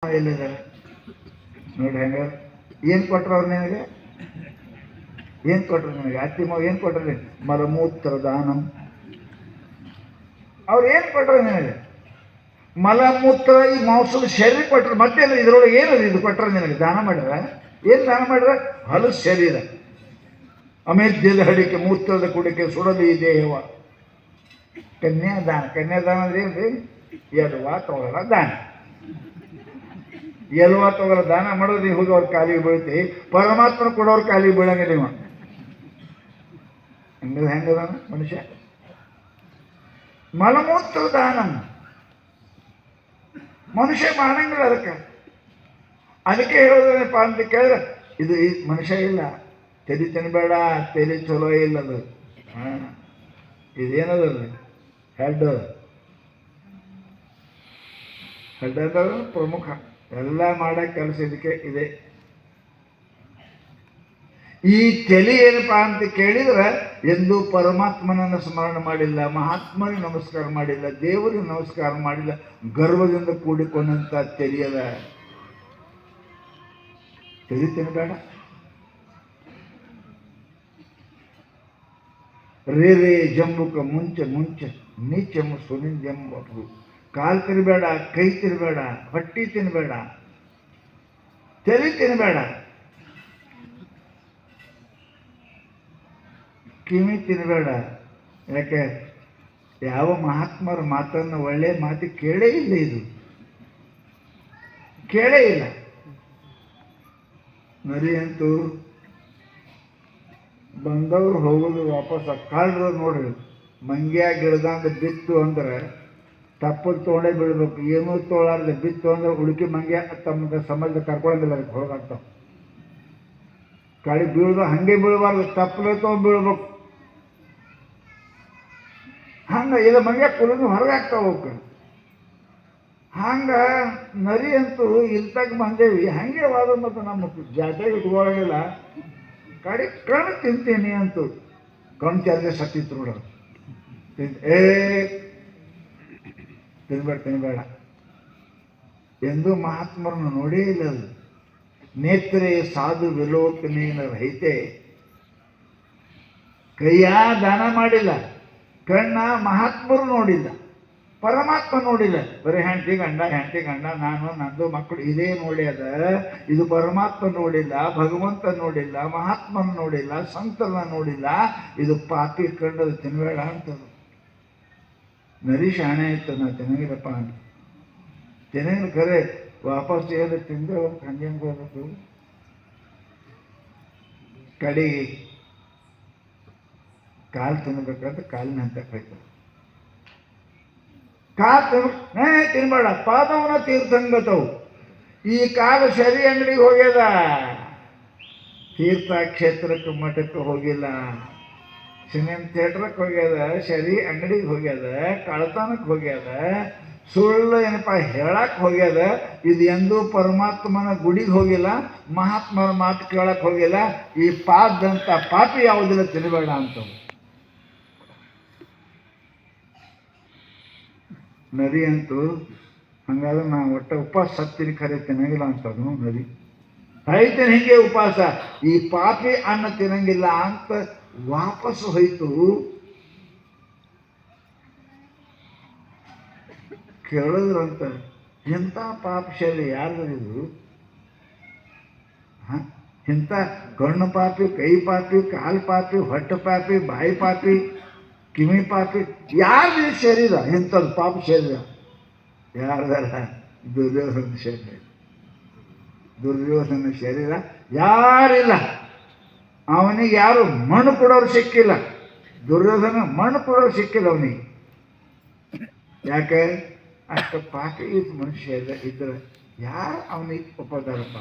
ಎಲ್ಲಿದ್ದಾರೆ ನೋಡಿ ಹೆಂಗ ಏನು ಕೊಟ್ರು ಅವ್ರು ನಿನಗೆ? ಏನು ಕೊಟ್ರು ನಿನಗೆ? ಅತ್ತಿ ಮಾವ ಏನು ಕೊಟ್ರಿ? ಮಲಮೂತ್ರ ದಾನಂ. ಅವ್ರು ಏನು ಕೊಟ್ರು ನಿನಗೆ? ಮಲಮೂತ್ರ ಈ ಮಾಂಸದ ಶರೀರ ಕೊಟ್ರು. ಮತ್ತೇನು ಇದ್ರೊಳಗೆ ಏನದು? ಇದು ಕೊಟ್ರ ನಿನಗೆ? ದಾನ ಮಾಡ್ರ? ಏನು ದಾನ ಮಾಡ್ರ? ಹೊಲದ ಶರೀರ, ಅಮೇಧ್ಯದ ಹಡಿಕೆ, ಮೂತ್ರದ ಕುಡಿಕೆ, ಸುಡಲಿ ದೇಹವ. ಕನ್ಯಾದಾನ. ಕನ್ಯಾದಾನ ಅಂದ್ರೆ ಏನ್ರಿ? ಎಲ್ವಾ ತಗೊಳ್ಳೋ ದಾನ. ಎಲ್ವಾ ತಗೊಳ್ಳೋ ದಾನ ಮಾಡೋದು ನೀವು ಹೋಗಿ ಅವ್ರ ಕಾಲಿಗೆ ಬೀಳ್ತಿ. ಪರಮಾತ್ಮನ ಕೊಡೋರು ಕಾಲಿಗೆ ಬೀಳಂಗಿಲ್ಲ ಇವ. ಹೆಂಗದಾನ ಮನುಷ್ಯ? ಮಲಮೂತ್ರ ದಾನ ಮನುಷ್ಯ ಮಾಡಂಗಿಲ್ಲ. ಅದಕ್ಕೆ ಹೇಳೋದೇನಪ್ಪ ಅಂತ ಕೇಳಿದ್ರೆ, ಇದು ಮನುಷ್ಯ ಇಲ್ಲ, ತಲೆ ತಿನ್ಬೇಡ, ತಲೆ ಚಲೋ ಇಲ್ಲದು. ಇದೇನದ? ಹೆಡ್ ಅದ ಪ್ರಮುಖ. ಎಲ್ಲ ಮಾಡೋ ಕೆಲಸ ಇದಕ್ಕೆ ಇದೆ. ಈ ತಲೆ ಏನಪ್ಪಾ ಅಂತ ಕೇಳಿದ್ರೆ, ಎಂದೂ ಪರಮಾತ್ಮನನ್ನು ಸ್ಮರಣೆ ಮಾಡಿಲ್ಲ, ಮಹಾತ್ಮನಿಗೆ ನಮಸ್ಕಾರ ಮಾಡಿಲ್ಲ, ದೇವರಿಗೆ ನಮಸ್ಕಾರ ಮಾಡಿಲ್ಲ. ಗರ್ವದಿಂದ ಕೂಡಿಕೊಂಡಂತ ತಲೆಯದ. ತಲೆ ತಿನ್ನಬೇಡ. ರೇ ಜಂಬುಕ ಮುಂಚೆ ನೀಚೆಂಬ ಸುನಿಂದೆಂಬು. ಕಾಲು ತಿನ್ನಬೇಡ, ಕೈ ತಿನ್ನಬೇಡ, ಹೊಟ್ಟಿ ತಿನ್ನಬೇಡ, ತಲೆ ತಿನ್ನಬೇಡ, ಕಿವಿ ತಿನ್ನಬೇಡ. ಯಾಕೆ? ಯಾವ ಮಹಾತ್ಮರ ಮಾತನ್ನು, ಒಳ್ಳೆ ಮಾತು ಕೇಳೇ ಇಲ್ಲ. ಇದು ಕೇಳೇ ಇಲ್ಲ. ನರಿ ಅಂತೂ ಬಂದವ್ರು ಹೋಗೋದು ವಾಪಸ್. ಕಾಲ್ರು ನೋಡ್ರಿ, ಮಂಗ್ಯ ಗಿಡದಂಗ ಬಿತ್ತು ಅಂದ್ರೆ ತಪ್ಪಲು ತೊಗೊಂಡೇ ಬೀಳ್ಬೇಕು. ಏನೂ ತೊಗೊಳಾರ್ದೆ ಬಿತ್ತು ಅಂದ್ರೆ ಉಳುಕಿ ಮಂಗ್ಯ ತಮ್ಮ ಸಮಾಜ ಕರ್ಕೊಳ್ಳೋದಿಲ್ಲ. ಅದಕ್ಕೆ ಹೊರಗಾಗ್ತಾವ. ಕಳಿ ಬೀಳ್ದು ಹಂಗೆ ಬೀಳಬಾರ್ದು, ತಪ್ಪಲೆ ತೊಗೊಂಡು ಬೀಳ್ಬೇಕು. ಹಂಗೆ ಇದು ಮಂಗ್ಯ ಕುಲಿದು ಹೊರಗಾಗ್ತಾವ ಹೋಗ್ಕ. ಹಂಗ ನರಿ ಅಂತೂ ಇಲ್ತಾಗ ಬಂದೇವಿ. ಹಂಗೆ ವಾದ ಮತ್ತು ನಮ್ಮ ಜಾತ್ರೆಗೆ ಇಟ್ಕೊಳ್ಳೋಂಗಿಲ್ಲ. ಕಡೆ ಕಣ್ಣು ತಿಂತೀನಿ ಅಂತೂ ಕಣ್ಣು ಚಾರ್ಜೆ ಸತ್ತಿತ್ತು ನೋಡ. ತಿನ್ಬೇಡ. ಎಂದೂ ಮಹಾತ್ಮರನ್ನು ನೋಡೇ ಇಲ್ಲ. ಅದು ನೇತ್ರೇ ಸಾಧು ವಿಲೋಕನೇನ ರಹಿತೆ. ಕೈಯ ದಾನ ಮಾಡಿಲ್ಲ, ಕಣ್ಣ ಮಹಾತ್ಮರು ನೋಡಿಲ್ಲ, ಪರಮಾತ್ಮ ನೋಡಿಲ್ಲ. ಬರೀ ಹೆಂಡತಿ ಗಂಡ ನಾನು ನಂದು ಮಕ್ಕಳು ಇದೇ ನೋಡಿ ಅದ. ಇದು ಪರಮಾತ್ಮ ನೋಡಿಲ್ಲ, ಭಗವಂತ ನೋಡಿಲ್ಲ, ಮಹಾತ್ಮನ ನೋಡಿಲ್ಲ, ಸಂತನ ನೋಡಿಲ್ಲ. ಇದು ಪಾಪಿ ಕಂಡದು ತಿನ್ಬೇಡ ಅಂತದು. ನರಿ ಶಾಣೆ ಇತ್ತು, ನಾ ತಿನ್ನಂಗಿಲ್ಲಪ್ಪ ಅಂತ. ತಿನ್ನಂಗಿಲ್ಲ ಖರೆ. ವಾಪಸ್ ಏನು ತಿಂದೆ ಹಂಗೆ ಹೋಗ್ಬೇಕು. ಕಡೆಗೆ ಕಾಲು ತಿನ್ಬೇಕಂತ ಕಾಲಿನ ಹಂತ ಹೋಯ್ತು. ಕಾಲು ತಿನ್ಬೇಡ, ಪಾದವನ ತೀರ್ಥಂಗತವು. ಈ ಕಾಲು ಶರಿ ಅಂಗಡಿಗೆ ಹೋಗ್ಯದ, ತೀರ್ಥ ಕ್ಷೇತ್ರಕ್ಕೆ ಮಠಕ್ಕೆ ಹೋಗಿಲ್ಲ. ಸಿನಿಮಾ ಥಿಯೇಟ್ರಕ್ಕೆ ಹೋಗ್ಯದ, ಶರಿ ಅಂಗಡಿಗೆ ಹೋಗ್ಯದ, ಕಳ್ತನಕ್ಕೆ ಹೋಗ್ಯದ, ಸುಳ್ಳು ಏನಪ್ಪ ಹೇಳಕ್ಕೆ ಹೋಗ್ಯದ. ಇದು ಎಂದೂ ಪರಮಾತ್ಮನ ಗುಡಿಗೆ ಹೋಗಿಲ್ಲ, ಮಹಾತ್ಮನ ಮಾತು ಕೇಳಕ್ಕೆ ಹೋಗಿಲ್ಲ. ಈ ಪಾದಂಥ ಪಾಪಿ ಯಾವುದಿಲ್ಲ, ತಿನ್ನಬೇಡ ಅಂತ. ನದಿ ಅಂತೂ ಹಂಗಾದ್ರೆ ನಾ ಒಟ್ಟ ಉಪವಾಸ ಸತ್ತೀನಿ ಖರೆ ತಿನ್ನಂಗಿಲ್ಲ ಅಂತದ್ದು ನದಿ. ಐತೇನೆ ಹಿಂಗೆ ಉಪವಾಸ. ಈ ಪಾಪಿ ಅನ್ನ ತಿನ್ನಂಗಿಲ್ಲ ಅಂತ ವಾಪಸ್ ಹೋಯ್ತು. ಕೇಳಿದ್ರಂತ, ಎಂಥ ಪಾಪ ಶೈಲಿ ಯಾರ್ದು? ಇಂಥ ಕಣ್ಣು ಪಾಪಿ, ಕೈ ಪಾಪಿ, ಕಾಲು ಪಾಪಿ, ಹೊಟ್ಟೆ ಪಾಪಿ, ಬಾಯಿ ಪಾಪಿ, ಕಿವಿ ಪಾಪಿ. ಯಾರ್ದು ಶರೀರ ಇಂಥದ್ದು ಪಾಪ ಶರೀರ? ಯಾರ್ದಲ್ಲ? ದುರ್ಯೋಧನ ಶರೀರ. ದುರ್ಯೋಧನ ಶರೀರ ಯಾರಿಲ್ಲ. ಅವನಿಗೆ ಯಾರು ಮಣ್ಣು ಕೊಡೋರು ಸಿಕ್ಕಿಲ್ಲ. ದುರ್ಯೋಧನ ಮಣ್ಣು ಕೊಡೋರು ಸಿಕ್ಕಿಲ್ಲ ಅವನಿಗೆ. ಯಾಕೆ? ಅಷ್ಟು ಪಾಪಿ ಮನುಷ್ಯ ಇದ್ರೆ ಯಾರು ಅವನಿಗೆ ಒಪ್ಪದಾರಪ್ಪ?